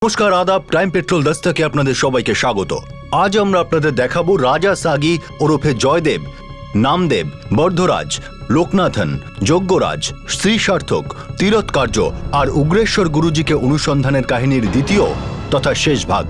নমস্কার, আদাব। Crime petrol দস্তকে আপনাদের সবাইকে স্বাগত। আজ আমরা আপনাদের দেখাবো রাজা সাগি ওরফে জয়দেব, নামদেব, বর্ধরাজ, লোকনাথন, যজ্ঞরাজ, শ্রী সার্থক, তীরৎকার্য আর উগ্রেশ্বর গুরুজিকে অনুসন্ধানের কাহিনীর দ্বিতীয় তথা শেষ ভাগ।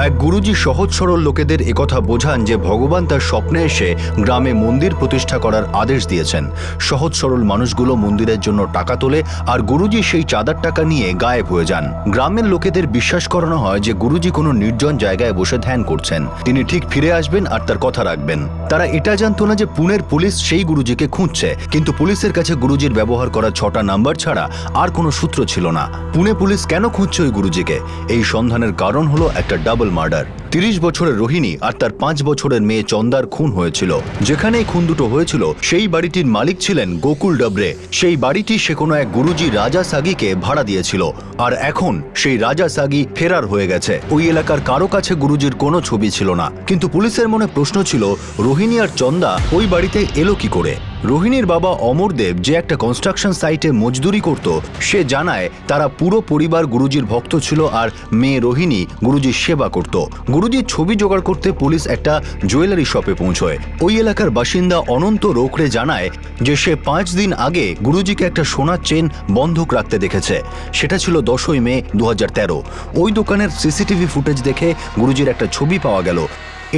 এক গুরুজি সহজ সরল লোকেদের একথা বোঝান যে ভগবান তার স্বপ্নে এসে গ্রামে মন্দির প্রতিষ্ঠা করার আদেশ দিয়েছেন। সহজ সরল মানুষগুলো মন্দিরের জন্য টাকা তোলে আর গুরুজি সেই চাঁদার টাকা নিয়ে গায়েব হয়ে যান। গ্রামের লোকেদের বিশ্বাস করানো হয় যে গুরুজি কোনো নির্জন জায়গায় বসে ধ্যান করছেন, তিনি ঠিক ফিরে আসবেন আর তার কথা রাখবেন। তারা এটা জানতো না যে পুনের পুলিশ সেই গুরুজিকে খুঁজছে, কিন্তু পুলিশের কাছে গুরুজির ব্যবহার করা 6টা নাম্বার ছাড়া আর কোনো সূত্র ছিল না। পুনে পুলিশ কেন খুঁজছে ওই গুরুজিকে? এই সন্ধানের কারণ হলো একটা ডাবল মার্ডার। 30 বছরের রোহিণী আর তার 5 বছরের মেয়ে চন্দার খুন হয়েছিল। যেখানেই খুন দুটো হয়েছিল সেই বাড়িটির মালিক ছিলেন গোকুল ডবরে। সেই বাড়িটি সে কোনো এক গুরুজি রাজা সাগিকে ভাড়া দিয়েছিল, আর এখন সেই রাজা সাগি ফেরার হয়ে গেছে। ওই এলাকার কারো কাছে গুরুজির কোনো ছবি ছিল না, কিন্তু পুলিশের মনে প্রশ্ন ছিল রোহিণী আর চন্দা ওই বাড়িতে এলো কি করে। রোহিণীর বাবা অমরদেব, যে একটা কনস্ট্রাকশন সাইটে মজদুরি করত, সে জানায় তারা পুরো পরিবার গুরুজির ভক্ত ছিল আর মেয়ে রোহিণী গুরুজির সেবা করত। গুরুজির ছবি জোগাড় করতে পুলিশ একটা জুয়েলারি শপে পৌঁছয়। ওই এলাকার বাসিন্দা অনন্ত রোকড়ে জানায় যে সে 5 দিন আগে গুরুজিকে একটা সোনার চেন বন্ধক রাখতে দেখেছে। সেটা ছিল 10ই মে 2013। ওই দোকানের সিসিটিভি ফুটেজ দেখে গুরুজির একটা ছবি পাওয়া গেল।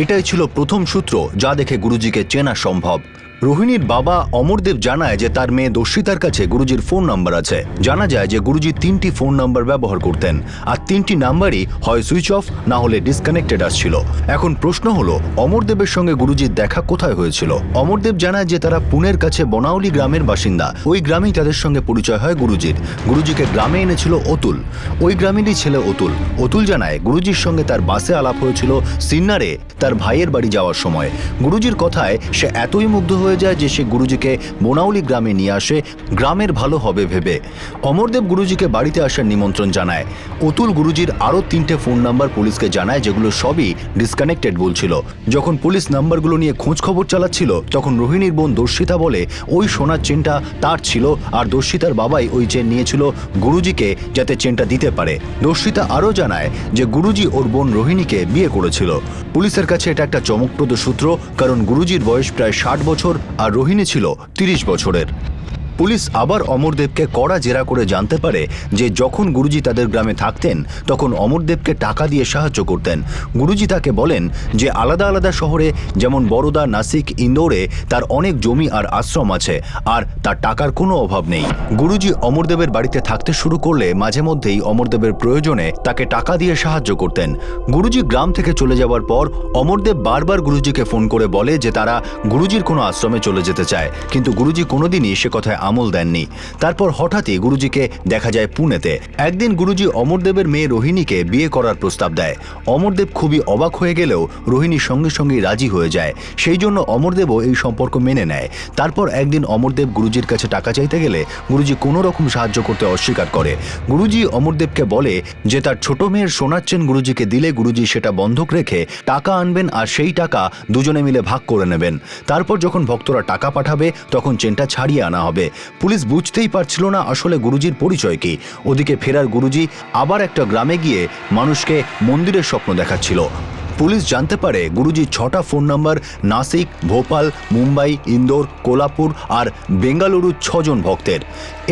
এটাই ছিল প্রথম সূত্র যা দেখে গুরুজিকে চেনা সম্ভব। রোহিণীর বাবা অমরদেব জানায় যে তার মেয়ে দর্শিতার কাছে গুরুজির ফোন নাম্বার আছে। জানা যায় যে গুরুজি 3টি ফোন নাম্বার ব্যবহার করতেন, আর 3টি নাম্বারই হয় সুইচ অফ না হলে ডিসকানেক্টেড আসছিল। এখন প্রশ্ন হলো অমরদেবের সঙ্গে গুরুজির দেখা কোথায় হয়েছিল। অমরদেব জানায় যে তারা পুনের কাছে বনাউলি গ্রামের বাসিন্দা। ওই গ্রামেই তাদের সঙ্গে পরিচয় হয় গুরুজির। গুরুজিকে গ্রামে এনেছিল অতুল, ওই গ্রামেরই ছেলে অতুল। অতুল জানায় গুরুজির সঙ্গে তার বাসে আলাপ হয়েছিল সিন্নারে তার ভাইয়ের বাড়ি যাওয়ার সময়। গুরুজির কথায় সে এতই মুগ্ধ হয়ে যায় যে সে গুরুজিকে বনাউলি গ্রামে নিয়ে আসে গ্রামের ভালো হবে ভেবে। অমরদেব গুরুজিকে বাড়িতে আসার নিমন্ত্রণ জানায়। অতুল গুরুজির আরও 3টে ফোন নাম্বার পুলিশকে জানায়, যেগুলো সবই ডিসকানেক্টেড বলছিল। যখন পুলিশ নাম্বারগুলো নিয়ে খোঁজ খবর চালাচ্ছিল, তখন রোহিণীর বোন দর্শিতা বলে ওই সোনার চেনটা তার ছিল, আর দর্শিতার বাবাই ওই চেন নিয়েছিল গুরুজিকে যাতে চেনটা দিতে পারে। দর্শিতা আরও জানায় যে গুরুজি ওর বোন রোহিণীকে বিয়ে করেছিল। পুলিশের কাছে এটা একটা চমকপ্রদ সূত্র, কারণ গুরুজির বয়স প্রায় 60 বছর আর রোহিণী ছিল 30 বছরের। পুলিশ আবার অমরদেবকে কড়া জেরা করে জানতে পারে যে যখন গুরুজি তাদের গ্রামে থাকতেন তখন অমরদেবকে টাকা দিয়ে সাহায্য করতেন। গুরুজি তাকে বলেন যে আলাদা আলাদা শহরে, যেমন বরোদা, নাসিক, ইন্দোরে তার অনেক জমি আর আশ্রম আছে, আর তার টাকার কোনো অভাব নেই। গুরুজি অমরদেবের বাড়িতে থাকতে শুরু করলে মাঝে মধ্যেই অমরদেবের প্রয়োজনে তাকে টাকা দিয়ে সাহায্য করতেন। গুরুজি গ্রাম থেকে চলে যাওয়ার পর অমরদেব বারবার গুরুজিকে ফোন করে বলে যে তারা গুরুজির কোনো আশ্রমে চলে যেতে চায়, কিন্তু গুরুজি কোনোদিনই সে কথায় আমল দেননি। তারপর হঠাৎই গুরুজিকে দেখা যায় পুনেতে। একদিন গুরুজি অমরদেবের মেয়ে রোহিণীকে বিয়ে করার প্রস্তাব দেয়। অমরদেব খুবই অবাক হয়ে গেলেও রোহিণী সঙ্গে সঙ্গেই রাজি হয়ে যায়। সেই জন্য অমরদেবও এই সম্পর্ক মেনে নেয়। তারপর একদিন অমরদেব গুরুজির কাছে টাকা চাইতে গেলে গুরুজি কোনো রকম সাহায্য করতে অস্বীকার করে। গুরুজি অমরদেবকে বলে যে তার ছোট মেয়ের সোনার চেন গুরুজিকে দিলে গুরুজি সেটা বন্ধক রেখে টাকা আনবেন, আর সেই টাকা দুজনে মিলে ভাগ করে নেবেন। তারপর যখন ভক্তরা টাকা পাঠাবে তখন চেনটা ছাড়িয়ে আনা হবে। পুলিশ বুঝতেই পারছিল না আসলে গুরুজির পরিচয় কি। ওদিকে ফেরার গুরুজি আবার একটা গ্রামে গিয়ে মানুষকে মন্দিরের স্বপ্ন দেখাচ্ছিল। পুলিশ জানতে পারে গুরুজির 6টা ফোন নাম্বার নাসিক, ভোপাল, মুম্বাই, ইন্দোর, কোলাপুর আর বেঙ্গালুরু 6 জন ভক্তের।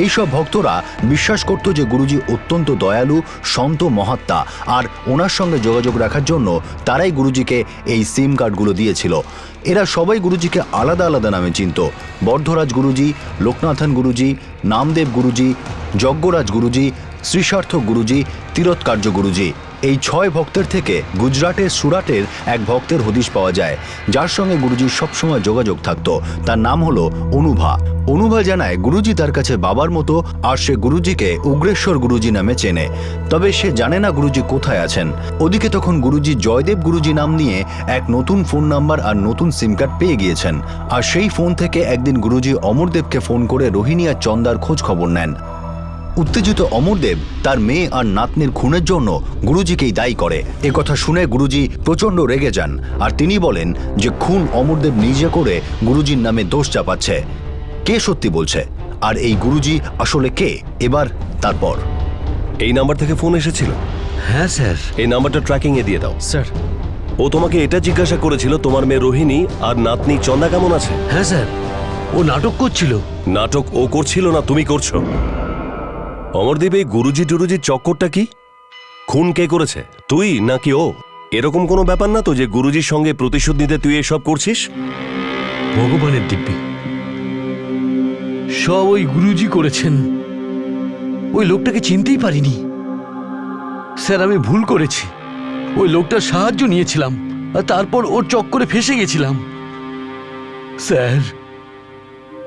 এইসব ভক্তরা বিশ্বাস করত যে গুরুজি অত্যন্ত দয়ালু, সন্ত, মহাত্মা, আর ওনার সঙ্গে যোগাযোগ রাখার জন্য তারাই গুরুজিকে এই সিম কার্ডগুলো দিয়েছিল। এরা সবাই গুরুজিকে আলাদা আলাদা নামে চিনত। বর্ধরাজ গুরুজি, লোকনাথন গুরুজি, নামদেব গুরুজি, যজ্ঞরাজ গুরুজি, শ্রী সার্থক গুরুজি, তীরৎকার্য গুরুজি। এই 6 ভক্তের থেকে গুজরাটের সুরাটের এক ভক্তের হদিশ পাওয়া যায়, যার সঙ্গে গুরুজির সবসময় যোগাযোগ থাকত। তার নাম হলো অনুভা। অনুভা জানায় গুরুজি তার কাছে বাবার মতো, আর সে গুরুজিকে উগ্রেশ্বর গুরুজি নামে চেনে। তবে সে জানে না গুরুজি কোথায় আছেন। ওদিকে তখন গুরুজি জয়দেব গুরুজি নাম নিয়ে এক নতুন ফোন নাম্বার আর নতুন সিম কার্ড পেয়ে গিয়েছেন। আর সেই ফোন থেকে একদিন গুরুজি অমরদেবকে ফোন করে রোহিণী আর চন্দার খোঁজ খবর নেন। উত্তেজিত অমরদেব তার মেয়ে আর নাতনির খুনের জন্য গুরুজিকেই দায়ী করে। একথা শুনে গুরুজি প্রচণ্ড রেগে যান, আর তিনি বলেন যে খুন অমরদেব নিজে করে গুরুজির নামে দোষ চাপাচ্ছে। কে সত্যি বলছে আর এই গুরুজি আসলে কে? এবার তারপর এই নাম্বার থেকে ফোন এসেছিল? হ্যাঁ স্যার। এই নাম্বারটা ট্র্যাকিং এ দিয়ে দাও। স্যার, ও তোমাকে এটা জিজ্ঞাসা করেছিল তোমার মেয়ে রোহিণী আর নাতনি চন্দা কেমন আছে? হ্যাঁ স্যার, ও নাটক করছিল। নাটক ও করছিল না তুমি করছো? অমরদীপ, এই গুরুজি টুরুজির চক্করটা কি? খুন কে করেছে, তুই নাকি ও? এরকম কোনো ব্যাপার না তো যে গুরুজির সঙ্গে প্রতিশোধ নিতে তুই এসব করছিস? ভগবানের দিব্যি, সব ওই গুরুজি করেছেন। ওই লোকটাকে চিনতেই পারিনি। স্যার, আমি ভুল করেছি। ওই লোকটার সাহায্য নিয়েছিলাম আর তারপর ওর চক্করে ফেসে গেছিলাম। স্যার,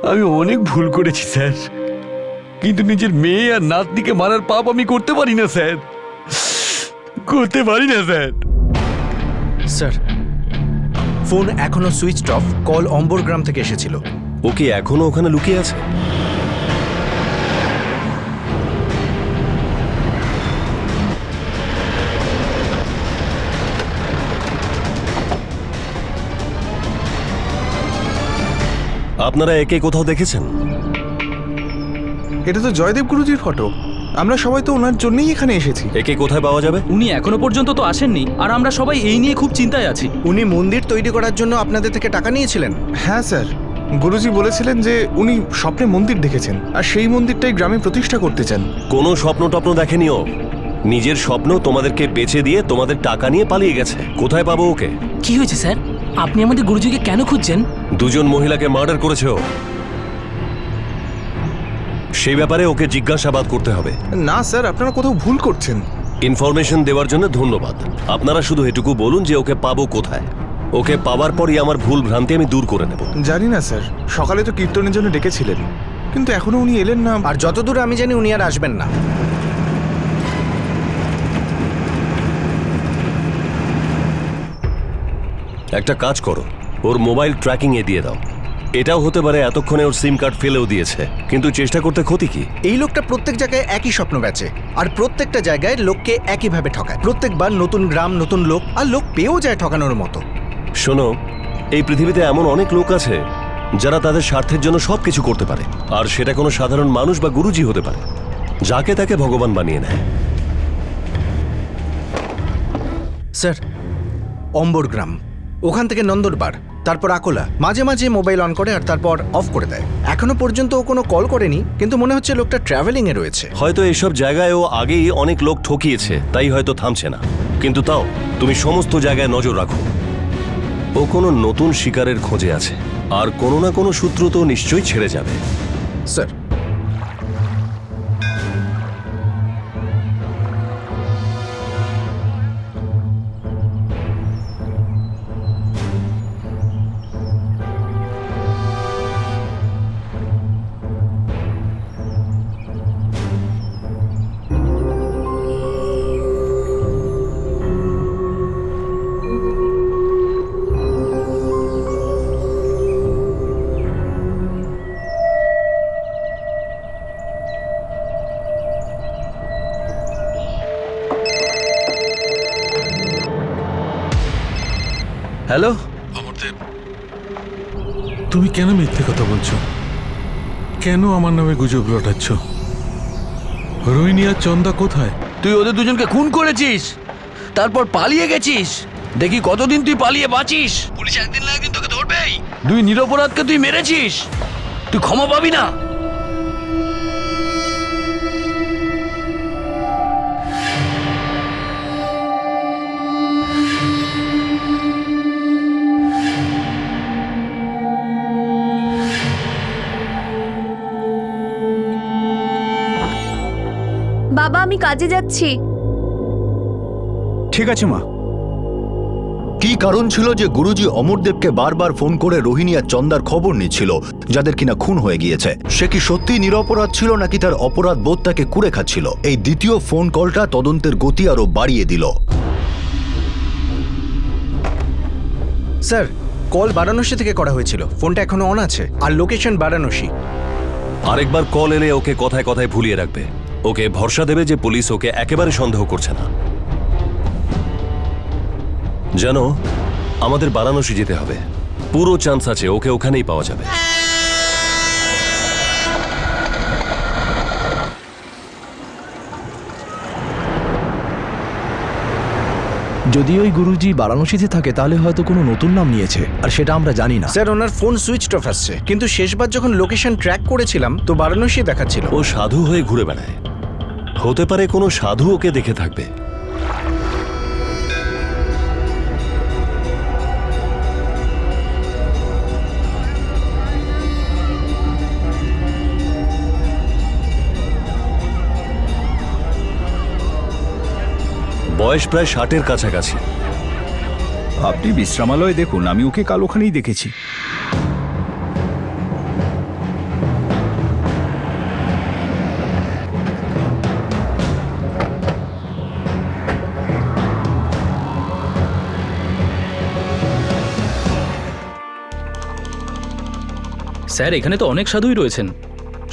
আমি অনেক ভুল করেছি স্যার, কিন্তু নিজের মেয়ে আর নাতনিকে মারার পাপ আমি করতে পারি না স্যার, করতে পারি না স্যার। স্যার, ফোন এখনো সুইচড অফ। কল অম্বর গ্রাম থেকে এসেছিল। ও কি এখনো ওখানে লুকিয়ে আছে? আপনারা একে কোথাও দেখেছেন? এটা তো জয়দেব গুরুজির ফটো। আমরা সবাই তো ওনার জন্যই এখানে এসেছি। একে কোথায় পাওয়া যাবে? উনি এখনো পর্যন্ত তো আসেননি, আর আমরা সবাই এই নিয়ে খুব চিন্তায় আছি। উনি মন্দির তৈরি করার জন্য আপনাদের থেকে টাকা নিয়েছিলেন। হ্যাঁ স্যার, গুরুজি বলেছিলেন যে উনি স্বপ্নে মন্দির দেখেছেন আর সেই মন্দিরটাই গ্রামে প্রতিষ্ঠা করতে চান। কোনো স্বপ্ন টপ্ন দেখেনি ও। নিজের স্বপ্ন তোমাদেরকে বেচে দিয়ে তোমাদের টাকা নিয়ে পালিয়ে গেছে। কোথায় পাবো ওকে? কি হয়েছে স্যার? আপনি আমাদের গুরুজিকে কেন খুঁজছেন? দুজন মহিলাকে মার্ডার করেছে ও। সেই ব্যাপারে ওকে জিজ্ঞাসাবাদ করতে হবে। না স্যার, আপনারা কোথাও ভুল করছেন। ইনফরমেশন দেওয়ার জন্য ধন্যবাদ। আপনারা শুধু এটুকু বলুন যে ওকে পাবো কোথায়। ওকে পাবার পরই আমার ভুল ভ্রান্তি আমি দূর করে নেব। জানি না স্যার, সকালে তো কীর্তনের জন্য ডেকেছিলেন, কিন্তু এখনো উনি এলেন না। আর যতদূর আমি জানি উনি আর আসবেন না। একটা কাজ করো, ওর মোবাইল ট্র্যাকিং এ দিয়ে দাও। এটাও হতে পারে এতক্ষণে ওর সিম কার্ড ফেলেও দিয়েছে, কিন্তু চেষ্টা করতে ক্ষতি কি? এই লোকটা প্রত্যেক জায়গায় একই স্বপ্ন বেচে আর প্রত্যেকটা জায়গায় লোককে একইভাবে ঠকায়। প্রত্যেকবার নতুন গ্রাম, নতুন লোক, আর লোক পেয়েও যায় ঠকানোর মতো। শোনো, এই পৃথিবীতে এমন অনেক লোক আছে যারা তাদের স্বার্থের জন্য সবকিছু করতে পারে, আর সেটা কোনো সাধারণ মানুষ বা গুরুজি হতে পারে, যাকে তাকে ভগবান বানিয়ে নেয়। স্যার, অম্বর গ্রাম, ওখান থেকে নন্দরবার, তারপর আকোলা। মাঝে মাঝে মোবাইল অন করে আর তারপর অফ করে দেয়। এখনো পর্যন্ত ও কোনো কল করেনি, কিন্তু মনে হচ্ছে লোকটা ট্রাভেলিংয়ে রয়েছে। হয়তো এসব জায়গায় ও আগেই অনেক লোক ঠকিয়েছে, তাই হয়তো থামছে না। কিন্তু তাও তুমি সমস্ত জায়গায় নজর রাখো। ও কোনো নতুন শিকারের খোঁজে আছে, আর কোনো না কোনো সূত্র তো নিশ্চয়ই ছেড়ে যাবে। Sir, hello. অমরদেব, তুমি কেন মিথ্যে কথা বলছো? কেন আমার নামে গুজব রটাচ্ছ? রোহিণী আর চন্দা কোথায়? তুই ওদের দুজনকে খুন করেছিস, তারপর পালিয়ে গেছিস। দেখি কতদিন তুই পালিয়ে বাঁচিস। পুলিশ একদিন না একদিন তোকে ধরবেই। দুই নিরপরাধকে তুই মেরেছিস, তুই ক্ষমা পাবি না। বাবা, আমি কাজে যাচ্ছি। ঠিক আছে মা। কি কারণ ছিল যে গুরুজি অমরদেবকে বারবার ফোন করে রোহিণী আর চন্দার খবর নিচ্ছিল, যাদের কিনা খুন হয়ে গিয়েছে? সে কি সত্যি নিরপরাধ ছিল, নাকি তার অপরাধ বোধ তাকে কুরে খাচ্ছিল? এই দ্বিতীয় ফোন কলটা তদন্তের গতি আরো বাড়িয়ে দিল। স্যার, কল বারাণসী থেকে করা হয়েছিল। ফোনটা এখনো অন আছে, আর লোকেশন বারাণসী। আরেকবার কল এলে ওকে কথায় কথায় ভুলিয়ে রাখবে। ওকে ভরসা দেবে যে পুলিশ ওকে একেবারে সন্দেহ করছে না। জানো, আমাদের বারাণসী যেতে হবে। পুরো চান্স আছে ওকে ওখানেই পাওয়া যাবে। যদি ওই গুরুজি বারাণসীতে থাকে তাহলে হয়তো কোনো নতুন নাম নিয়েছে আর সেটা আমরা জানি না। স্যার ওনার ফোন সুইচড অফ আসছে, কিন্তু শেষবার যখন লোকেশন ট্র্যাক করেছিলাম তো বারাণসী দেখাচ্ছিল। ও সাধু হয়ে ঘুরে বেড়ায়, হতে পারে কোনো সাধু ওকে দেখে থাকবে। বয়স প্রায় 60-এর কাছাকাছি। আপনি বিশ্রামালয়ে দেখুন, আমি ওকে কাল ওখানেই দেখেছি। স্যার এখানে তো অনেক সাধুই রয়েছেন,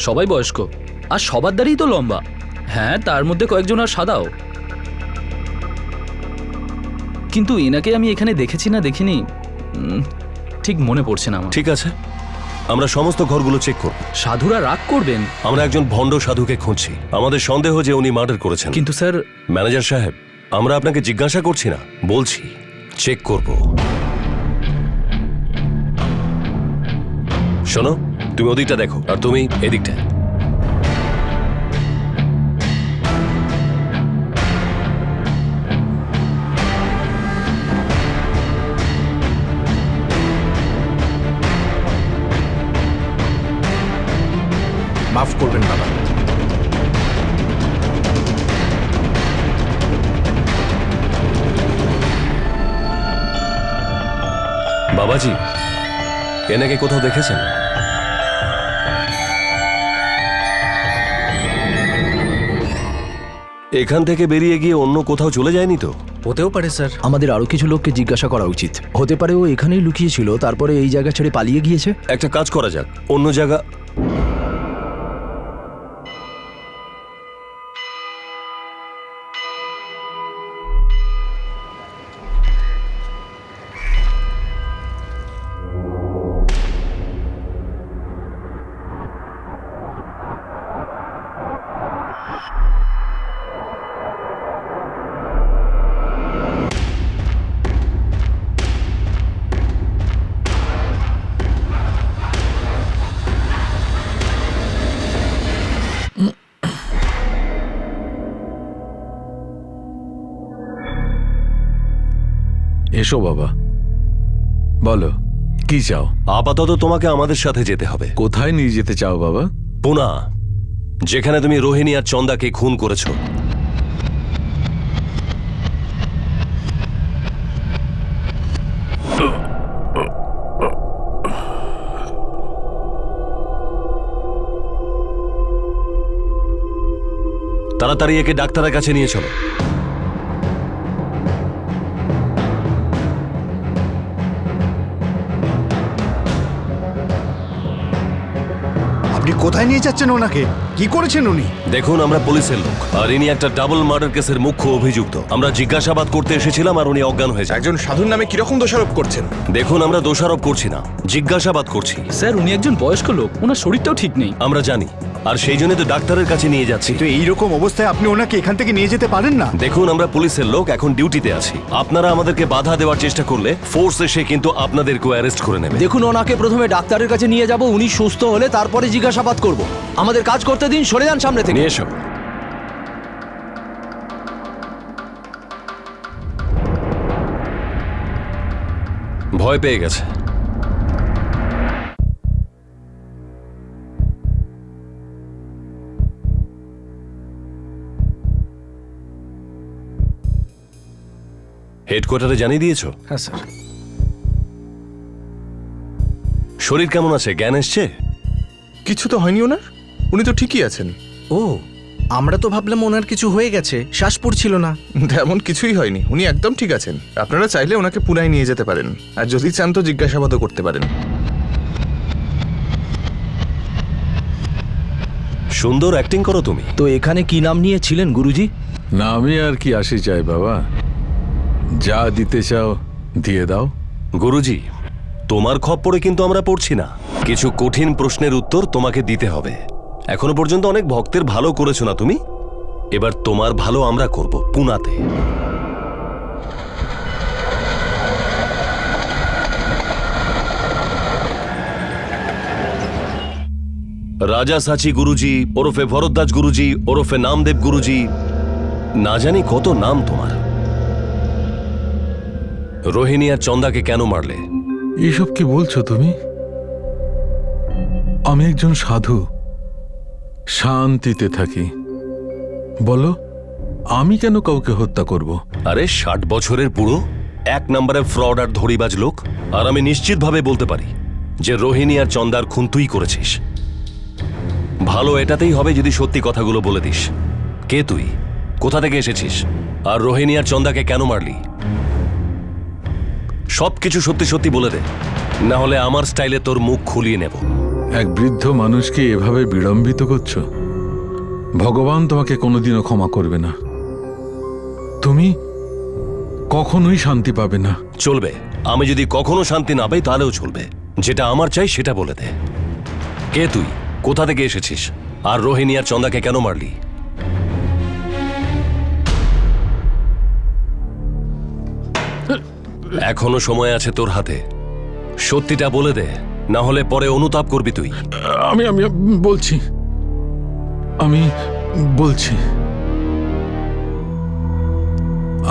সবাই বয়স্ক আর সবার দাঁড়িয়েই তো লম্বা। হ্যাঁ, তার মধ্যে কয়েকজন আর সাদাও। কিন্তু এনাকে আমি এখানে দেখেছি না দেখিনি ঠিক মনে পড়ছে না আমার। ঠিক আছে, আমরা সমস্ত ঘরগুলো চেক করব। সাধুরা রাগ করবেন। আমরা একজন ভণ্ড সাধুকে খুঁজছি, আমাদের সন্দেহ যে উনি মার্ডার করেছেন। কিন্তু স্যার, ম্যানেজার সাহেব, আমরা আপনাকে জিজ্ঞাসা করছি না, বলছি চেক করব। শোনো, তুমি ওদিকটা দেখো আর তুমি এদিকটা। মাফ করবেন বাবা। বাবাজি, এনাকে কোথাও দেখেছেন? এখান থেকে বেরিয়ে গিয়ে অন্য কোথাও চলে যায়নি তো? হতেও পারে স্যার। আমাদের আরো কিছু লোককে জিজ্ঞাসা করা উচিত। হতে পারে ও এখানেই লুকিয়েছিল, তারপরে এই জায়গা ছেড়ে পালিয়ে গিয়েছে। একটা কাজ করা যাক, অন্য জায়গা। এসো বাবা, বলো কি চাও? আপাতত তোমাকে আমাদের সাথে যেতে হবে। কোথায় নিয়ে যেতে চাও বাবা? পুনা, যেখানে তুমি রোহিণী আর চন্দাকে খুন করেছো। তাড়াতাড়ি একে ডাক্তারের কাছে নিয়ে চলো। আপনি কোথায় নিয়ে যাচ্ছেন ওনাকে? কি করেছেন উনি? দেখুন, আমরা পুলিশের লোক আর ইনি একটা ডাবল মার্ডার কেসের মুখ্য অভিযুক্ত। আমরা জিজ্ঞাসাবাদ করতে এসেছিলাম আর উনি অজ্ঞান হয়ে যায়। একজন সাধুর নামে কিরকম দোষারোপ করছেন? দেখুন, আমরা দোষারোপ করছি না, জিজ্ঞাসাবাদ করছি। স্যার উনি একজন বয়স্ক লোক, ওনার শরীরটাও ঠিক নেই। আমরা জানি, আর সেই জন্য তো ডাক্তারের কাছে নিয়ে যাচ্ছি। তো এইরকম অবস্থায় আপনি ওনাকে এখান থেকে নিয়ে যেতে পারেন না। দেখুন, আমরা পুলিশের লোক, এখন ডিউটিতে আছি। আপনারা আমাদেরকে বাধা দেওয়ার চেষ্টা করলে ফোর্স এসে কিন্তু আপনাদেরকেও অ্যারেস্ট করে নেবে। দেখুন, ওনাকে প্রথমে ডাক্তারের কাছে নিয়ে যাব, উনি সুস্থ হলে তারপরে জিজ্ঞাসাবাদ করব। আমাদের কাজ করতে দিন, সরে যান সামনে থেকে। নিয়ে এসো। ভয় পেয়ে গেছে। হেডকোয়ার্টারে জানিয়ে দিয়েছো? হ্যাঁ স্যার। শরীর কেমন আছে? জ্ঞান এসছে? কিছু তো হয়নি ওনার, উনি তো ঠিকই আছেন। ও, আমরা তো ভাবলাম ওনার কিছু হয়ে গেছে, শ্বাস পড়ছিল না। তেমন কিছুই হয়নি, উনি একদম ঠিক আছেন। আপনারা চাইলে ওনাকে পুনায় নিয়ে যেতে পারেন, আর যদি চান তো জিজ্ঞাসাবাদও করতে পারেন। সুন্দর অ্যাক্টিং করো তুমি। তো এখানে কি নাম নিয়েছিলেন গুরুজি? না, আমি আর কি আসি চাই বাবা, যা দিতে চাও দিয়ে দাও। গুরুজি, তোমার খপ্পরে কিন্তু আমরা পড়ছি না। কিছু কঠিন প্রশ্নের উত্তর তোমাকে দিতে হবে। এখনো পর্যন্ত অনেক ভক্তের ভালো করেছো না তুমি? এবার তোমার ভালো আমরা করব পুনাতে। রাজা সাচি গুরুজি ওরফে ভরদ্বাজ গুরুজি ওরফে নামদেব গুরুজি, না জানি কত নাম তোমার। রোহিণী আর চন্দাকে কেন মারলে? এসব কি বলছো তুমি? আমি একজন সাধু, শান্তিতে থাকি। বলো, আমি কেন কাউকে হত্যা করব? আরে 60 বছরের বুড়ো, 1 নম্বরের ফ্রড আর ধড়িবাজ লোক। আর আমি নিশ্চিতভাবে বলতে পারি যে রোহিণী আর চন্দার খুন তুই করেছিস। ভালো এটাতেই হবে যদি সত্যি কথাগুলো বলে দিস। কে তুই, কোথা থেকে এসেছিস, আর রোহিণী আর চন্দাকে কেন মারলি? সবকিছু সত্যি সত্যি বলে দে, না হলে আমার স্টাইলে তোর মুখ খুলিয়ে নেব। এক বৃদ্ধ মানুষকে এভাবে বিড়ম্বিত করছো? ভগবান তোমাকে কোনোদিনও ক্ষমা করবে না। তুমি কখনোই শান্তি পাবে না। চলবে, আমি যদি কখনো শান্তি না পাই তাহলেও চলবে। যেটা আমার চাই সেটা বলে দে। কে তুই, কোথা থেকে এসেছিস, আর রোহিণী আর চন্দাকে কেন মারলি? এখনো সময় আছে তোর হাতে, সত্যিটা বলে দে, না হলে পরে অনুতাপ করবি তুই। আমি বলছি,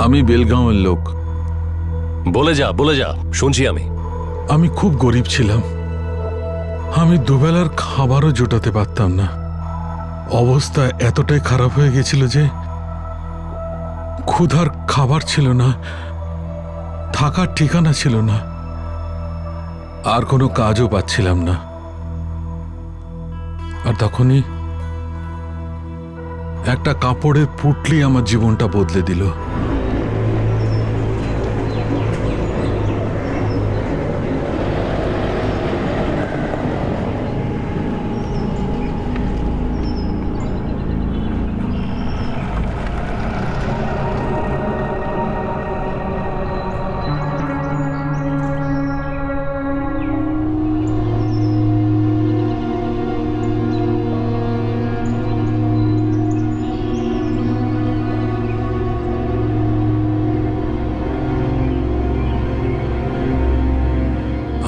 আমি বেলগাঁওয়ের লোক। বলে যা, শুনছি আমি। আমি খুব গরিব ছিলাম। আমি দুবেলার খাবারও জোটাতে পারতাম না। অবস্থা এতটাই খারাপ হয়ে গেছিল যে ক্ষুধার খাবার ছিল না, থাকার ঠিকানা ছিল না, আর কোনো কাজও পাচ্ছিলাম না। আর তখনই একটা কাপড়ের পুটলি আমার জীবনটা বদলে দিল।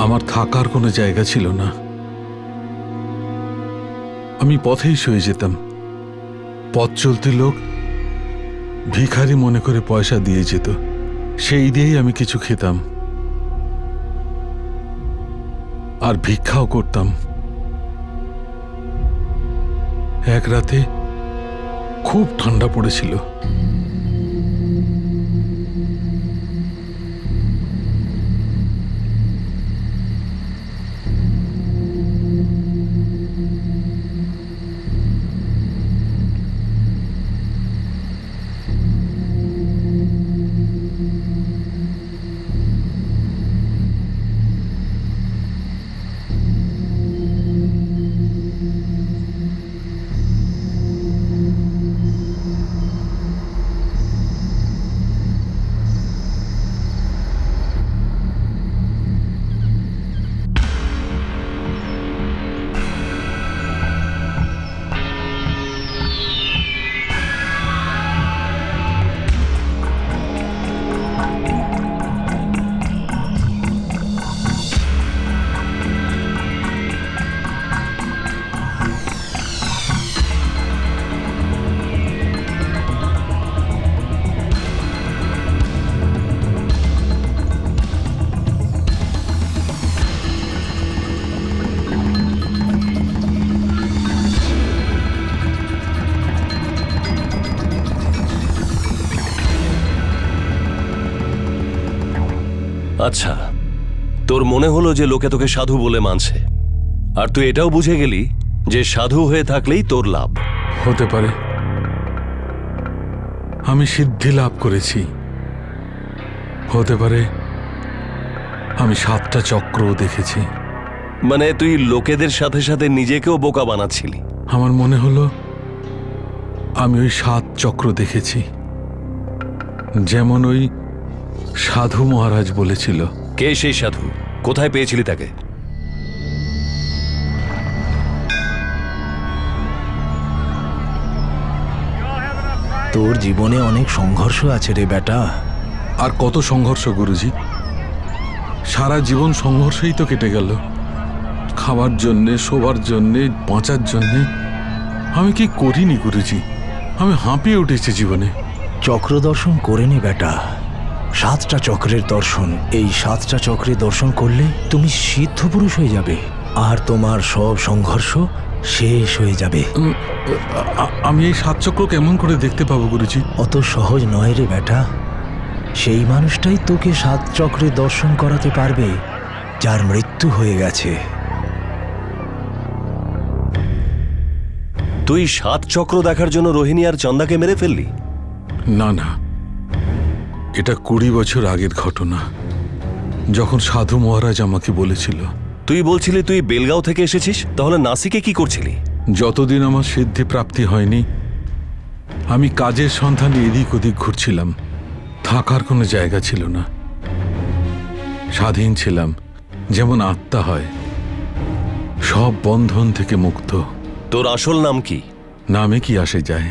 আমার থাকার কোনো জায়গা ছিল না। আমি পথেই শুয়ে যেতাম। পথ চলতি লোক ভিখারি মনে করে পয়সা দিয়ে যেত, সেই দিয়েই আমি কিছু খেতাম আর ভিক্ষাও করতাম। এক রাতে খুব ঠান্ডা পড়েছিল। আচ্ছা, তোর মনে হলো যে লোকে তোকে সাধু বলে মানছে, আর তুই এটাও বুঝে গেলি যে সাধু হয়ে থাকলেই তোর লাভ। হতে পারে। আমি সিদ্ধি লাভ করেছি। হতে পারে আমি 7টা চক্রও দেখেছি। মানে তুই লোকেদের সাথে সাথে নিজেকেও বোকা বানাচ্ছিলি? আমার মনে হলো আমি ওই 7 চক্র দেখেছি, যেমন ওই সাধু মহারাজ বলেছিল। কে সেই সাধু, কোথায় পেয়েছিলি তাকে? তোর জীবনে অনেক সংঘর্ষ আছে রে বেটা। আর কত সংঘর্ষ গুরুজি, সারা জীবন সংঘর্ষেই তো কেটে গেল। খাওয়ার জন্যে, শোবার জন্যে, বাঁচার জন্যে আমি কি করিনি গুরুজি। আমি হাঁপিয়ে উঠেছি জীবনে। চক্র দর্শন করে নে বেটা, 7টা চক্রের দর্শন। এই 7টা চক্রের দর্শন করলে তুমি সিদ্ধ পুরুষ হয়ে যাবে আর তোমার সব সংঘর্ষ শেষ হয়ে যাবে। আমি এই 7 চক্র কেমন করে দেখতে পাবো গুরুজি? অত সহজ নয় রে বেটা। সেই মানুষটাই তোকে 7 চক্রের দর্শন করাতে পারবে যার মৃত্যু হয়ে গেছে। তুই 7 চক্র দেখার জন্য রোহিণী আর চন্দাকে মেরে ফেললি? না না, এটা 20 বছর আগের ঘটনা, যখন সাধু মহারাজ আমাকে বলেছিল। তুই বলছিলি তুই বেলগাঁও থেকে এসেছিস, তাহলে নাসিকে কি করছিলি? যতদিন আমার সিদ্ধি প্রাপ্তি হয়নি আমি কাজের সন্ধানে এদিক ওদিক ঘুরছিলাম। থাকার কোনো জায়গা ছিল না, স্বাধীন ছিলাম, যেমন আত্মা হয়, সব বন্ধন থেকে মুক্ত। তোর আসল নাম কি? নামে কি আসে যায়?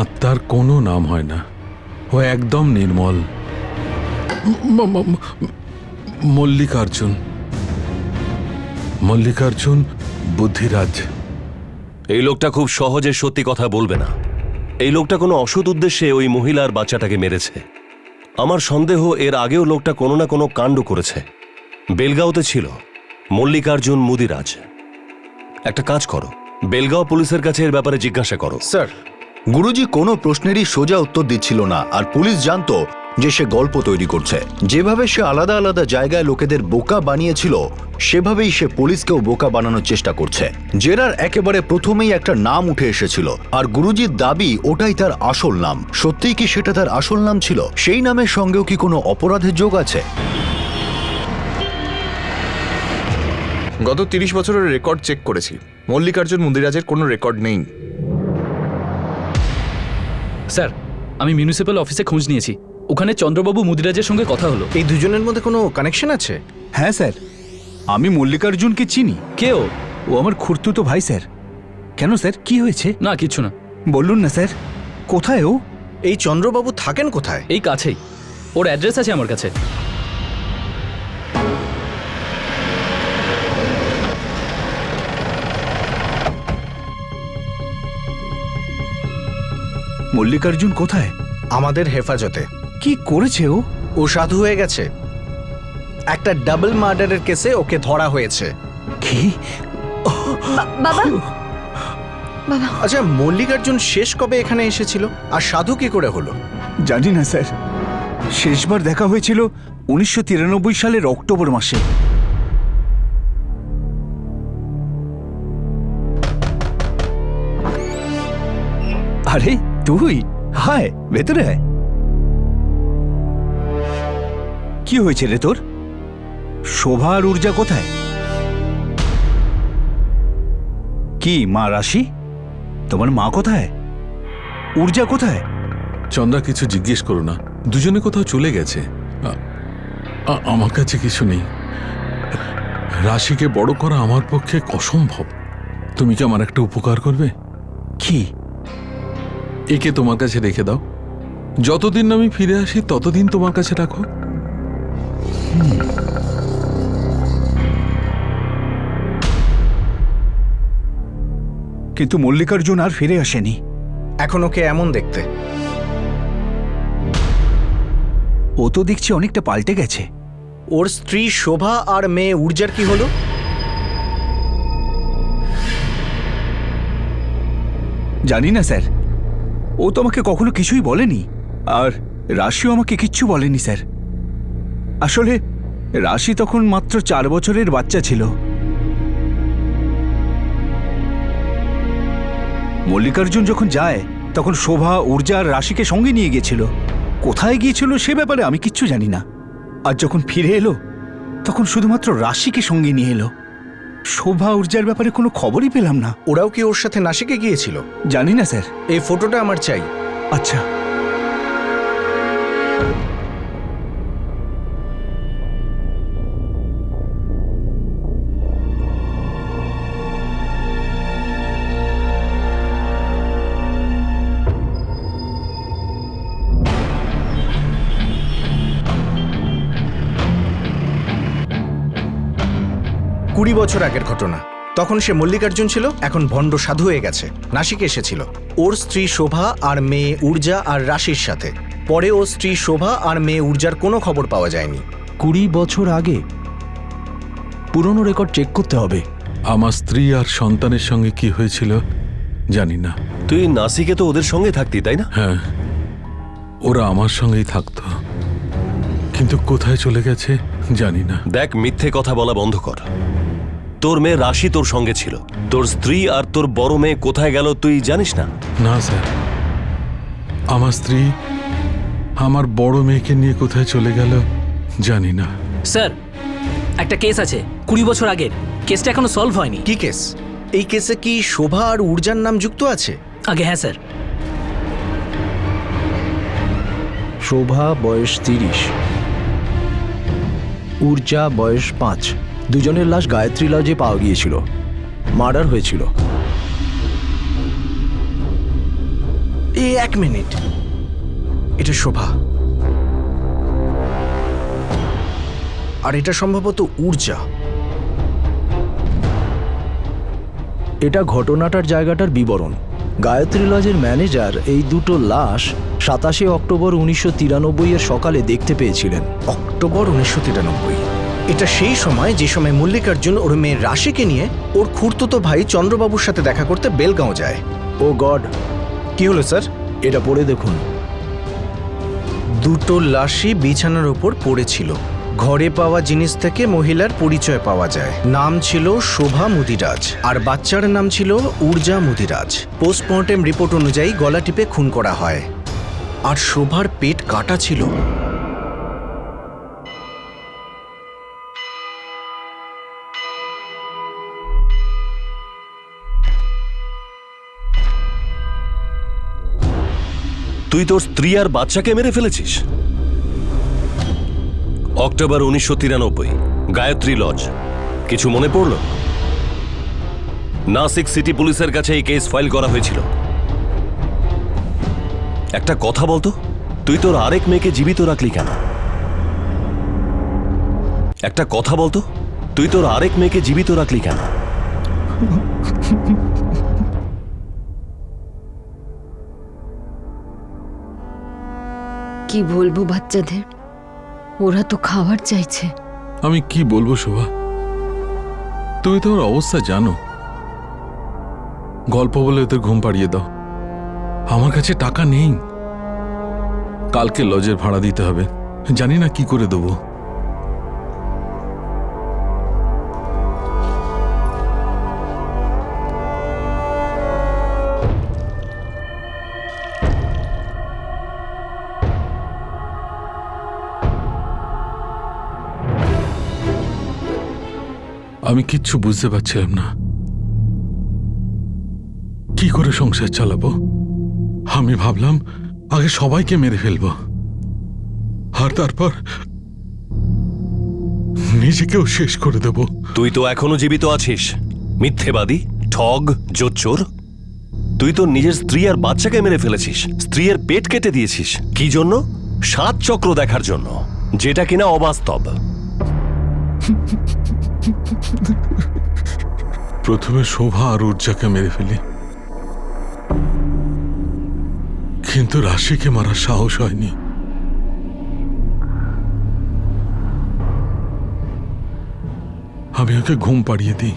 আত্মার কোনো নাম হয় না, ও একদম নির্মল। মল্লিকার্জুন, মল্লিকার্জুন বুদ্ধিরাজ। এই লোকটা খুব সহজে সত্যি কথা বলবে না। এই লোকটা কোনো অসৎ উদ্দেশ্যে ওই মহিলার বাচ্চাটাকে মেরেছে। আমার সন্দেহ এর আগেও লোকটা কোনো না কোনো কাণ্ড করেছে। বেলগাঁওতে ছিল মল্লিকার্জুন মুদিরাজ। একটা কাজ করো, বেলগাঁও পুলিশের কাছে এর ব্যাপারে জিজ্ঞাসা করো। স্যার, গুরুজি কোনো প্রশ্নেরই সোজা উত্তর দিচ্ছিল না, আর পুলিশ জানতো যে সে গল্প তৈরি করছে। যেভাবে সে আলাদা আলাদা জায়গায় লোকেদের বোকা বানিয়েছিল, সেভাবেই সে পুলিশকেও বোকা বানানোর চেষ্টা করছে। জেরার একেবারে প্রথমেই একটা নাম উঠে এসেছিল, আর গুরুজির দাবি ওটাই তার আসল নাম। সত্যিই কি সেটা তার আসল নাম ছিল? সেই নামের সঙ্গেও কি কোনো অপরাধের যোগ আছে? গত 30 বছরের রেকর্ড চেক করেছি, মল্লিকার্জুন মুদিরাজের কোনো রেকর্ড নেই। স্যার, আমি মিউনিসিপ্যাল অফিসে খোঁজ নিয়েছি। ওখানে চন্দ্রবাবু মুদিরাজের সঙ্গে কথা হলো। এই দুজনের মধ্যে কোনো কানেকশন আছে? হ্যাঁ স্যার, আমি মল্লিকার্জুনকে চিনি। কেও? ও আমার খুড়তুতো ভাই স্যার। কেন স্যার, কি হয়েছে? না, কিচ্ছু না। বলুন না স্যার, কোথায় ও? এই চন্দ্রবাবু থাকেন কোথায়? এই কাছেই। ওর অ্যাড্রেস আছে আমার কাছে। মল্লিকার্জুন কোথায়? আমাদের হেফাজতে। কি করেছে ও? ও সাধু হয়ে গেছে। একটা ডাবল মার্ডারের কেসে ওকে ধরা হয়েছে। কি? বাবা, আচ্ছা, মল্লিকার্জুন শেষ কবে এখানে এসেছিল, আর সাধু কি করে হলো? জানি না স্যার, শেষবার দেখা হয়েছিল 1993 সালের অক্টোবর মাসে। আরে তুই, হায় ভেতরে আয়। কি হয়েছে রে তোর? শোভা আর ঊর্জা কোথায়? কি মা রাশি? তোমার মা কোথায়? ঊর্জা কোথায়? চন্দ্রা, কিছু জিজ্ঞেস করো না, দুজনে কোথাও চলে গেছে। আমার কাছে কিছু নেই। রাশিকে বড় করা আমার পক্ষে অসম্ভব। তুমি কি আমার একটা উপকার করবে? কি? একে তোমার কাছে রেখে দাও। যতদিন আমি ফিরে আসি ততদিন তোমার কাছে রাখো। কিন্তু মল্লিকার্জুন আর ফিরে আসেনি। এখন ওকে এমন দেখতে। ও তো দেখছি অনেকটা পাল্টে গেছে। ওর স্ত্রী শোভা আর মেয়ে ঊর্জার কি হলো? জানি না স্যার, ও তো আমাকে কখনো কিছুই বলেনি, আর রাশিও আমাকে কিচ্ছু বলেনি স্যার। আসলে রাশি তখন মাত্র 4 বছরের বাচ্চা ছিল। মল্লিকার্জুন যখন যায় তখন শোভা, ঊর্জা আর রাশিকে সঙ্গে নিয়ে গিয়েছিল। কোথায় গিয়েছিল সে ব্যাপারে আমি কিচ্ছু জানি না। আর যখন ফিরে এলো তখন শুধুমাত্র রাশিকে সঙ্গে নিয়ে এলো। শোভা, ঊর্জার ব্যাপারে কোনো খবরই পেলাম না। ওরাও কি ওর সাথে নাসিকে গিয়েছিল? জানি না স্যার। এই ফটোটা আমার চাই। আচ্ছা। 20 বছর আগের ঘটনা। তখন সে মল্লিকার্জুন ছিল, এখন ভণ্ড সাধু হয়ে গেছে। নাসিকে এসেছিল ওর স্ত্রী শোভা আর মেয়ে ঊর্জা আর রাশির সাথে। পরে ওর স্ত্রী শোভা আর মেয়ে ঊর্জার কোনো খবর পাওয়া যায়নি। 20 বছর আগে? পুরনো রেকর্ড চেক করতে হবে। আমার স্ত্রী আর সন্তানের সঙ্গে কি হয়েছিল জানি না। তুই নাসিকে তো ওদের সঙ্গে থাকতি, তাই না? হ্যাঁ, ওরা আমার সঙ্গেই থাকতো, কিন্তু কোথায় চলে গেছে জানি না। দেখ, মিথ্যে কথা বলা বন্ধ কর। তোর মেয়ে রাশি তোর সঙ্গে ছিল, তোর স্ত্রী আর তোর বড় মেয়ে কোথায় গেল তুই জানিস না? না স্যার, আমার স্ত্রী আমার বড় মেয়েকে নিয়ে কোথায় চলে গেল জানি না। স্যার, একটা কেস আছে 20 বছর আগের। কেসটা এখনো সলভ হয়নি। কি কেস? এই কেসে কি শোভা আর ঊর্জার নাম যুক্ত আছে? আগে হ্যাঁ স্যার। শোভা বয়স 30, ঊর্জা বয়স 5। দুজনের লাশ গায়ত্রী লজে পাওয়া গিয়েছিল। মার্ডার হয়েছিল। এক মিনিট, এটা শোভা আর এটা সম্ভবত ঊর্জা। এটা ঘটনাটার জায়গাটার বিবরণ। গায়ত্রী লজের ম্যানেজার এই দুটো লাশ 27 অক্টোবর 1993 এর সকালে দেখতে পেয়েছিলেন। অক্টোবর 1993? এটা সেই সময় যে সময় মল্লিকার্জুন ওর মেয়ের রাশিকে নিয়ে ওর খুড়তুতো ভাই চন্দ্রবাবুর সাথে দেখা করতে বেলগাঁও যায়। ও গড! কি হলো স্যার? এটা পড়ে দেখুন। দুটো লাশই বিছানার ওপর পড়েছিল। ঘরে পাওয়া জিনিস থেকে মহিলার পরিচয় পাওয়া যায়। নাম ছিল শোভা মুদিরাজ আর বাচ্চার নাম ছিল ঊর্জা মুদিরাজ। পোস্টমর্টেম রিপোর্ট অনুযায়ী গলা টিপে খুন করা হয় আর শোভার পেট কাটা ছিল। তুই তোর স্ত্রী আর বাচ্চাকে মেরে ফেলেছিস? October 1993, Gayatri lodge. কিছু মনে পড়ল? নাসিক সিটি পুলিশের কাছে এই কেস ফাইল করা হয়েছিল। একটা কথা বলতো, তুই তোর আরেক মেয়েকে জীবিত রাখলি কেন? একটা কথা বলতো, তুই তোর আরেক মেয়েকে জীবিত রাখলি কেন? কি বলবো বাচ্চাদের, ওরা তো খাবার চাইছে। আমি কি বলবো শোভা, তুমি তো ওর অবস্থা জানো। গল্প বলে ওদের ঘুম পাড়িয়ে দাও। আমার কাছে টাকা নেই। কালকে লজের ভাড়া দিতে হবে, জানি না কি করে দেবো। আমি কিচ্ছু বুঝতে পারছিলাম না কি করে সংসার চালাবো। আমি ভাবলাম আগে সবাইকে মেরে ফেলবো, আর তারপর নিজেকেও শেষ করে দেব। তুই তো এখনো জীবিত আছিস, মিথ্যেবাদী, ঠগ, জোচ্চোর। তুই তো নিজের স্ত্রী আর বাচ্চাকে মেরে ফেলেছিস, স্ত্রীর পেট কেটে দিয়েছিস। কি জন্য? 7 চক্র দেখার জন্য, যেটা কিনা অবাস্তব। প্রথমে শোভা আর ঊর্জাকে মেরে ফেলি, কিন্তু রাশিকে মারার সাহস হয়নি। আমি ওকে ঘুম পাড়িয়ে দিই।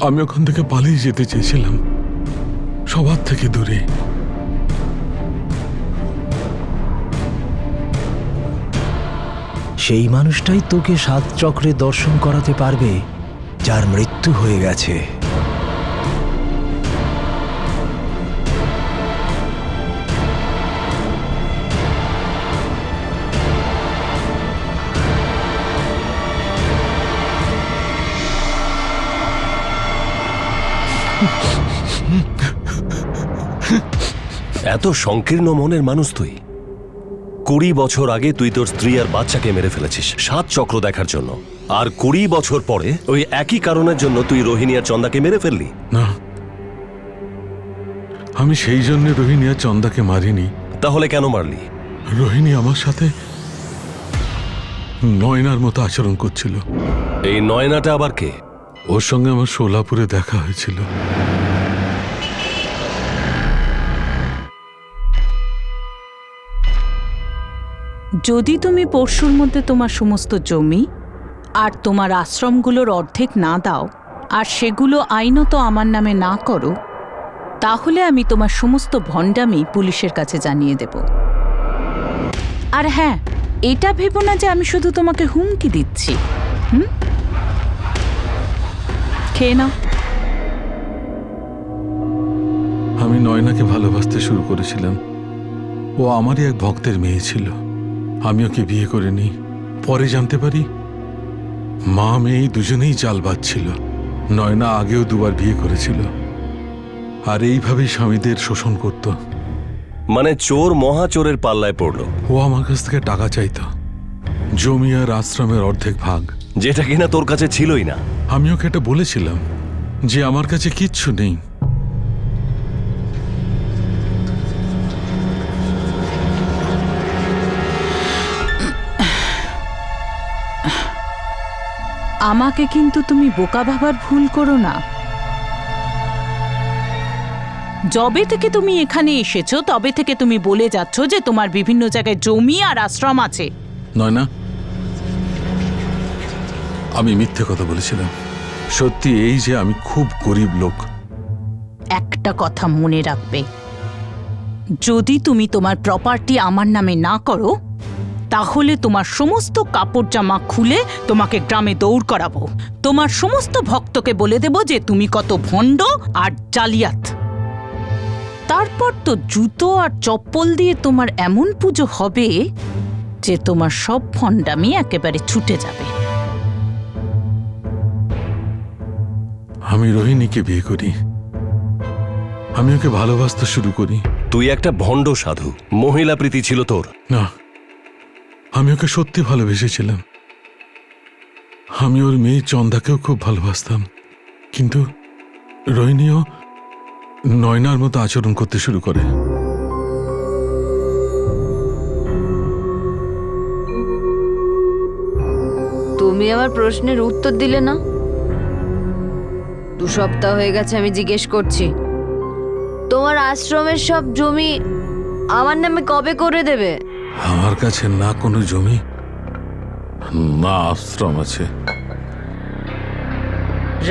আমি ওখান থেকে পালিয়ে যেতে চেয়েছিলাম, সবার থেকে দূরে। সেই মানুষটাই তোকে 7 চক্রে দর্শন করাতে পারবে যার মৃত্যু হয়ে গেছে। এত সংকীর্ণ মনের মানুষ তুই? 20 বছর আগে তুই তোর স্ত্রী আর বাচ্চাকে মেরে ফেলেছিস 7 চক্র দেখার জন্য, আর 20 বছর পরে ওই একই কারণের জন্য তুই রোহিণী আর চন্দাকে মেরে ফেললি। না, আমি সেই জন্য রোহিণী আর চন্দাকে মারিনি। তাহলে কেন মারলি? রোহিণী আমার সাথে নয়নার মতো আচরণ করছিল। এই নয়নাটা আবার কে? ওর সঙ্গে আমার সোলাপুরে দেখা হয়েছিল। যদি তুমি পরশুর মধ্যে তোমার সমস্ত জমি আর তোমার আশ্রমগুলোর অর্ধেক না দাও আর সেগুলো আইনত আমার নামে না করো, তাহলে আমি তোমার সমস্ত ভণ্ডামি পুলিশের কাছে জানিয়ে দেব। আর হ্যাঁ, এটা ভেবো না যে আমি শুধু তোমাকে হুমকি দিচ্ছি। খেয়ে নাও। আমি নয়নাকে ভালোবাসতে শুরু করেছিলাম। ও আমারই এক ভক্তের মেয়ে ছিল। আমি ওকে বিয়ে করে নিই। পরে জানতে পারি মা মেয়ে দুজনেই চালবাজ ছিল। নয়না আগেও দুবার বিয়ে করেছিল, আর এইভাবেই স্বামীদের শোষণ করত। মানে চোর মহাচোরের পাল্লায় পড়লো। ও আমার কাছ থেকে টাকা চাইতো, জমি আর আশ্রমের অর্ধেক ভাগ, যেটা কিনা তোর কাছে ছিলই না। আমি ওকে এটা বলেছিলাম যে আমার কাছে কিচ্ছু নেই। আমাকে কিন্তু তুমি বোকা ভাবার ভুল করো না। যবে থেকে তুমি এখানে এসেছো তবে থেকে তুমি বলে যাচ্ছ যে তোমার বিভিন্ন জায়গায় জমি আর আশ্রম আছে। নয় না, আমি মিথ্যে কথা বলেছিলাম। সত্যি এই যে আমি খুব গরিব লোক। একটা কথা মনে রাখবে, যদি তুমি তোমার প্রপার্টি আমার নামে না করো তাহলে তোমার সমস্ত কাপড় জামা খুলে তোমাকে গ্রামে দৌড় করাবো। তোমার সমস্ত ভক্তকে বলে দেব যে তুমি কত ভণ্ড আর জালিয়াত। তারপর তো জুতো আর চপ্পল দিয়ে তোমার এমন পুজো হবে যে তোমার সব ভণ্ডামি একেবারে ছুটে যাবে। আমি রোহিণীকে বিয়ে করি, আমি ওকে ভালোবাসতে শুরু করি। তুই একটা ভণ্ড সাধু। মহিলা প্রীতি ছিল তোর না, আমি ওকে সত্যি ভালোবেসেছিলাম। আমি ওর মেয়ে চন্দাকেও খুব ভালোবাসতাম, কিন্তু রোহিণীও নয়নার মতো আচরণ করতে শুরু করে। তুমি আমার প্রশ্নের উত্তর দিলে না। 2 সপ্তাহ হয়ে গেছে আমি জিজ্ঞেস করছি, তোমার আশ্রমের সব জমি আমার নামে কবে করে দেবে? আমার কাছে না কোনো জমি না আশ্রম আছে।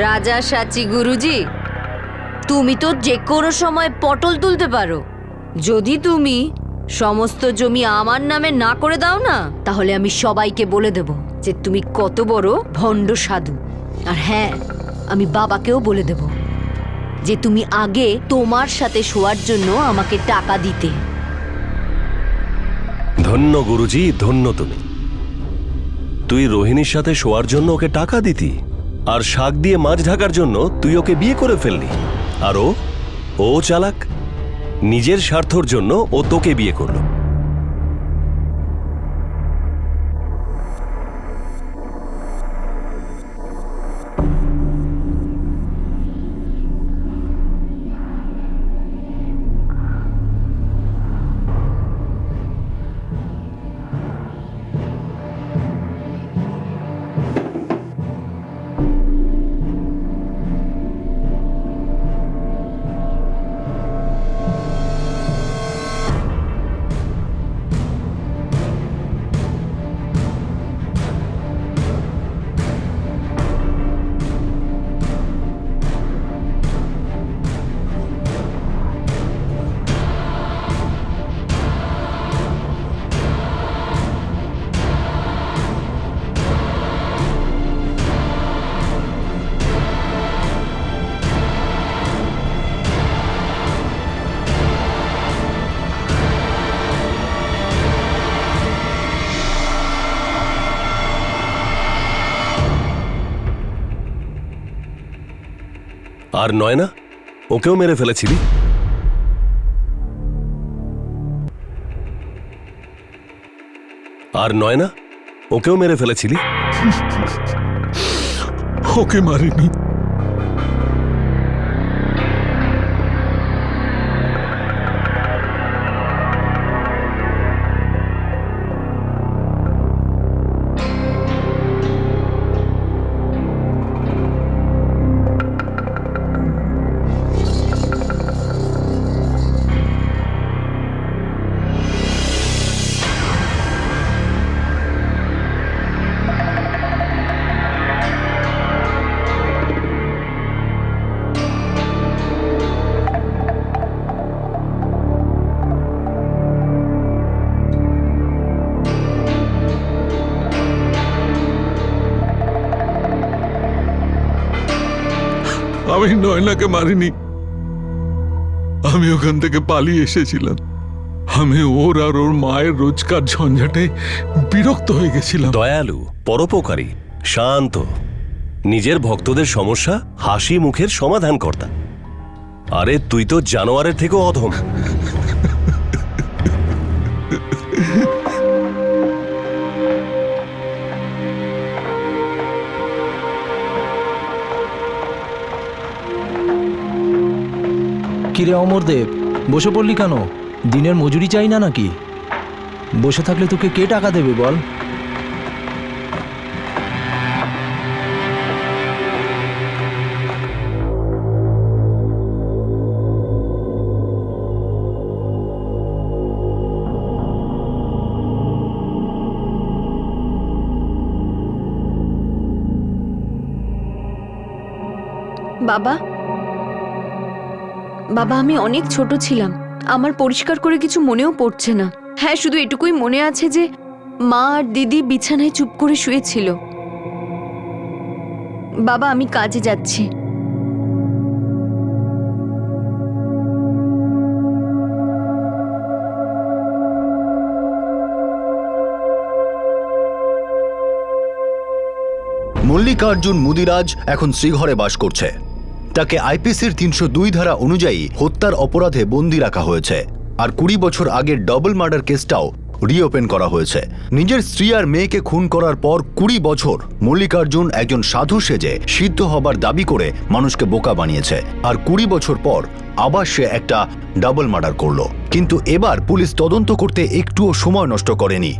রাজা সাচি গুরুজি, তুমি তো যে কোনো সময় পটল তুলতে পারো। যদি তুমি সমস্ত জমি আমার নামে না করে দাও না, তাহলে আমি সবাইকে বলে দেব যে তুমি কত বড় ভণ্ড সাধু। আর হ্যাঁ, আমি বাবাকেও বলে দেব যে তুমি আগে তোমার সাথে শোয়ার জন্য আমাকে টাকা দিতে। ধন্য গুরুজি, ধন্য তুমি। তুই রোহিণীর সাথে শোয়ার জন্য ওকে টাকা দিতি, আর শাক দিয়ে মাছ ঢাকার জন্য তুই ওকে বিয়ে করে ফেললি। আর ও চালাক, নিজের স্বার্থর জন্য ও তোকে বিয়ে করলো। আর নয়না, ওকেও মেরে ফেলেছিলি? আর নয়না, ওকেও মেরে ফেলেছিলি? ওকে মারিনি। আমি নয়নাকে মারিনি, আমি ওখান থেকে পালিয়ে এসেছিলাম। আমি ওর আর ওর মায়ের রোজকার ঝঞ্ঝাটে বিরক্ত হয়ে গেছিলাম। দয়ালু, পরোপকারী, শান্ত, নিজের ভক্তদের সমস্যা হাসি মুখের সমাধান কর্তা। আরে তুই তো জানোয়ারের থেকেও অধম। কিরে অমরদেব, বসে পড়লি কেন? দিনের মজুরি চাই না নাকি? বসে থাকলে তোকে কে টাকা দেবে বল? বাবা, বাবা আমি অনেক ছোট ছিলাম, আমার পরিষ্কার করে কিছু মনেও পড়ছে না। হ্যাঁ, শুধু এটুকুই মনে আছে যে মা আর দিদি বিছানায় চুপ করে শুয়েছিল। বাবা আমি কাজে যাচ্ছি। মল্লিকার্জুন মুদিরাজ এখন শ্রীঘরে বাস করছে। তাকে আইপিসির ৩০২ ধারা অনুযায়ী হত্যার অপরাধে বন্দী রাখা হয়েছে, আর ২০ বছর আগের ডবল মার্ডার কেসটাও রিওপেন করা হয়েছে। নিজের স্ত্রী আর মেয়েকে খুন করার পর ২০ বছর মল্লিকার্জুন একজন সাধু সেজে সিদ্ধ হবার দাবি করে মানুষকে বোকা বানিয়েছে, আর ২০ বছর পর আবার সে একটা ডাবল মার্ডার করলো। কিন্তু এবার পুলিশ তদন্ত করতে একটুও সময় নষ্ট করেনি,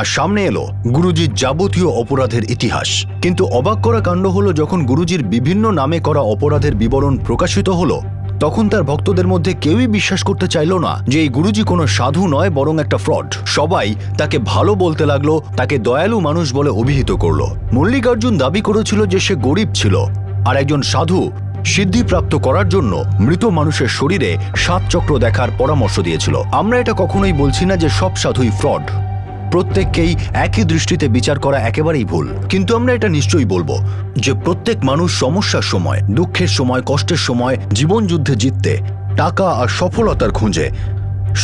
আর সামনে এলো গুরুজির যাবতীয় অপরাধের ইতিহাস। কিন্তু অবাক করা কাণ্ড হলো, যখন গুরুজির বিভিন্ন নামে করা অপরাধের বিবরণ প্রকাশিত হলো, তখন তার ভক্তদের মধ্যে কেউই বিশ্বাস করতে চাইল না যে এই গুরুজি কোনো সাধু নয়, বরং একটা ফ্রড। সবাই তাকে ভালো বলতে লাগলো, তাকে দয়ালু মানুষ বলে অভিহিত করলো। মল্লিকার্জুন দাবি করেছিল যে সে গরিব ছিল, আর একজন সাধু সিদ্ধিপ্রাপ্ত করার জন্য মৃত মানুষের শরীরে ৭ চক্র দেখার পরামর্শ দিয়েছিল। আমরা এটা কখনোই বলছি না যে সব সাধুই ফ্রড, প্রত্যেককেই একই দৃষ্টিতে বিচার করা একেবারেই ভুল। কিন্তু আমরা এটা নিশ্চয়ই বলবো যে প্রত্যেক মানুষ সমস্যার সময়, দুঃখের সময়, কষ্টের সময়, জীবন যুদ্ধে জিততে, টাকা আর সফলতার খুঁজে,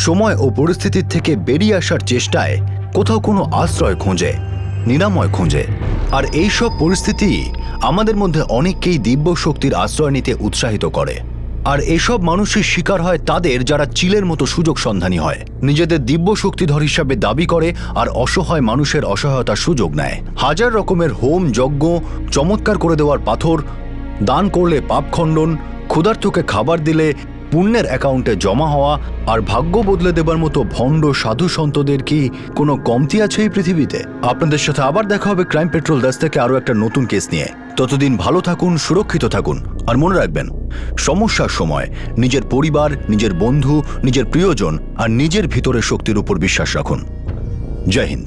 সময় ও পরিস্থিতির থেকে বেরিয়ে আসার চেষ্টায় কোথাও কোনো আশ্রয় খোঁজে, নিরাময় খোঁজে। আর এইসব পরিস্থিতি আমাদের মধ্যে অনেককেই দিব্য শক্তির আশ্রয় নিতে উৎসাহিত করে। আর এসব মানুষের শিকার হয় তাদের যারা চিলের মতো সুযোগ সন্ধানী হয়, নিজেদের দিব্য শক্তিধর হিসাবে দাবি করে আর অসহায় মানুষের অসহায়তার সুযোগ নেয়। হাজার রকমের হোম যজ্ঞ, চমৎকার করে দেওয়ার পাথর, দান করলে পাপ খণ্ডন, ক্ষুধার্তকে খাবার দিলে পুণ্যের অ্যাকাউন্টে জমা হওয়া, আর ভাগ্য বদলে দেবার মতো ভণ্ড সাধু সন্তদের কি কোনো কমতি আছে এই পৃথিবীতে? আপনাদের সাথে আবার দেখা হবে ক্রাইম পেট্রোল 10 থেকে আরও একটা নতুন কেস নিয়ে। ততদিন ভালো থাকুন, সুরক্ষিত থাকুন, আর মনে রাখবেন সমস্যার সময় নিজের পরিবার, নিজের বন্ধু, নিজের প্রিয়জন আর নিজের ভিতরের শক্তির উপর বিশ্বাস রাখুন। জয় হিন্দ।